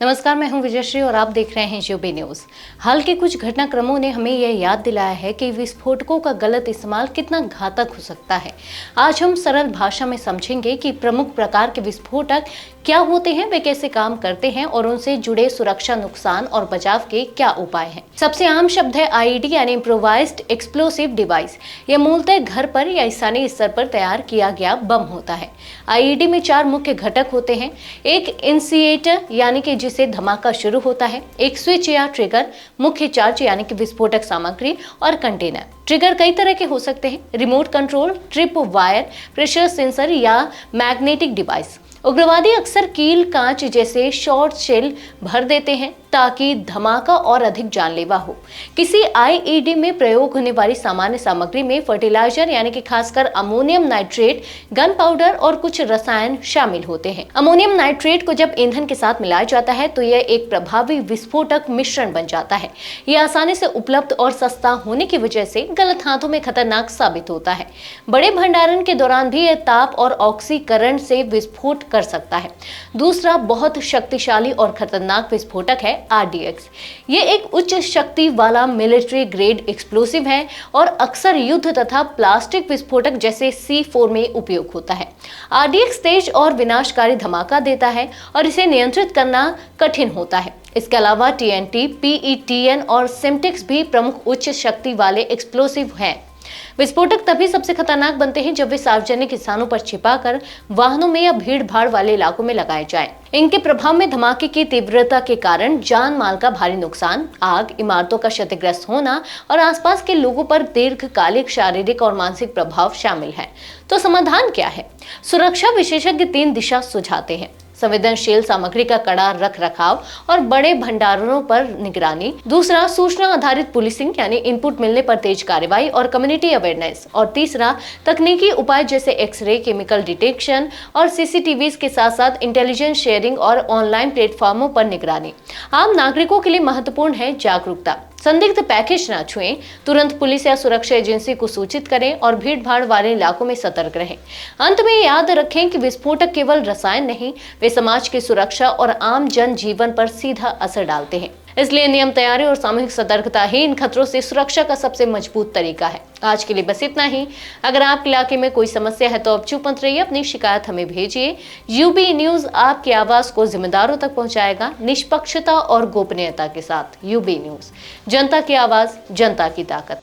नमस्कार, मैं हूं विजयश्री और आप देख रहे हैं यूबी न्यूज। हाल के कुछ घटनाक्रमों ने हमें यह याद दिलाया है कि विस्फोटकों का गलत इस्तेमाल कितना घातक हो सकता है। आज हम सरल भाषा में समझेंगे कि प्रमुख प्रकार के विस्फोटक क्या होते हैं, वे कैसे काम करते हैं और उनसे जुड़े सुरक्षा नुकसान और बचाव के क्या उपाय हैं। सबसे आम शब्द है आईईडी यानी इम्प्रोवाइज्ड एक्सप्लोसिव डिवाइस। यह मूलतः घर पर या स्थानीय स्तर पर तैयार किया गया बम होता है। आईईडी में 4 मुख्य घटक होते हैं। एक इनिशिएटर यानी कि जिसे धमाका शुरू होता है, एक स्विच या ट्रिगर, मुख्य चार्ज यानी कि विस्फोटक सामग्री और कंटेनर। ट्रिगर कई तरह के हो सकते हैं, remote control, trip wire, pressure sensor या मैग्नेटिक डिवाइस। उग्रवादी अक्सर कील, कांच जैसे शॉर्ट शेल भर देते हैं ताकि धमाका और अधिक जानलेवा हो। किसी आईईडी में प्रयोग होने वाली सामान्य सामग्री में फर्टिलाइजर यानी कि खासकर अमोनियम नाइट्रेट, गन पाउडर और कुछ रसायन शामिल होते हैं। अमोनियम नाइट्रेट को जब ईंधन के साथ मिलाया जाता है तो यह एक प्रभावी विस्फोटक मिश्रण बन जाता है। यह आसानी से उपलब्ध और सस्ता होने की वजह से गलत हाथों में खतरनाक साबित होता है। बड़े भंडारण के दौरान भी यह ताप और ऑक्सीकरण से विस्फोट कर सकता है। दूसरा बहुत शक्तिशाली और खतरनाक विस्फोटक है आरडीएक्स। ये एक उच्च शक्ति वाला मिलिट्री ग्रेड एक्सप्लोसिव है और अक्सर युद्ध तथा प्लास्टिक विस्फोटक जैसे C4 में उपयोग होता है। आरडीएक्स तेज और विनाशकारी धमाका देता है और इसे नियंत्रित करना कठिन होता है। इसके अलावा टीएनटी, पीईटीएन और सिम्टेक्स भी प्रमुख उच्च शक्ति वाले एक्सप्लोसिव हैं। विस्फोटक तभी सबसे खतरनाक बनते हैं जब वे सार्वजनिक स्थानों पर छिपाकर वाहनों में या भीड़ भाड़ वाले इलाकों में लगाए जाएं। इनके प्रभाव में धमाके की तीव्रता के कारण जान माल का भारी नुकसान, आग, इमारतों का क्षतिग्रस्त होना और आसपास के लोगों पर दीर्घकालिक शारीरिक और मानसिक प्रभाव शामिल है। तो समाधान क्या है? सुरक्षा विशेषज्ञ 3 दिशा सुझाते हैं। संवेदनशील सामग्री का कड़ा रख रखाव और बड़े भंडारणों पर निगरानी। दूसरा, सूचना आधारित पुलिसिंग यानी इनपुट मिलने पर तेज कार्रवाई और कम्युनिटी अवेयरनेस। और तीसरा, तकनीकी उपाय जैसे एक्सरे, केमिकल डिटेक्शन और सीसीटीवी के साथ साथ इंटेलिजेंस शेयरिंग और ऑनलाइन प्लेटफॉर्मों पर निगरानी। आम नागरिकों के लिए महत्वपूर्ण है जागरूकता। संदिग्ध पैकेज न छुएं, तुरंत पुलिस या सुरक्षा एजेंसी को सूचित करें और भीड़ भाड़ वाले इलाकों में सतर्क रहें। अंत में याद रखें कि विस्फोटक केवल रसायन नहीं, वे समाज की सुरक्षा और आम जन जीवन पर सीधा असर डालते हैं। इसलिए नियम तैयारी और सामूहिक सतर्कता ही इन खतरों से सुरक्षा का सबसे मजबूत तरीका है। आज के लिए बस इतना ही। अगर आपके इलाके में कोई समस्या है तो अब चुप मत रहिए, अपनी शिकायत हमें भेजिए। यूबी न्यूज आपकी आवाज को जिम्मेदारों तक पहुंचाएगा, निष्पक्षता और गोपनीयता के साथ। यूबी न्यूज, जनता की आवाज, जनता की ताकत।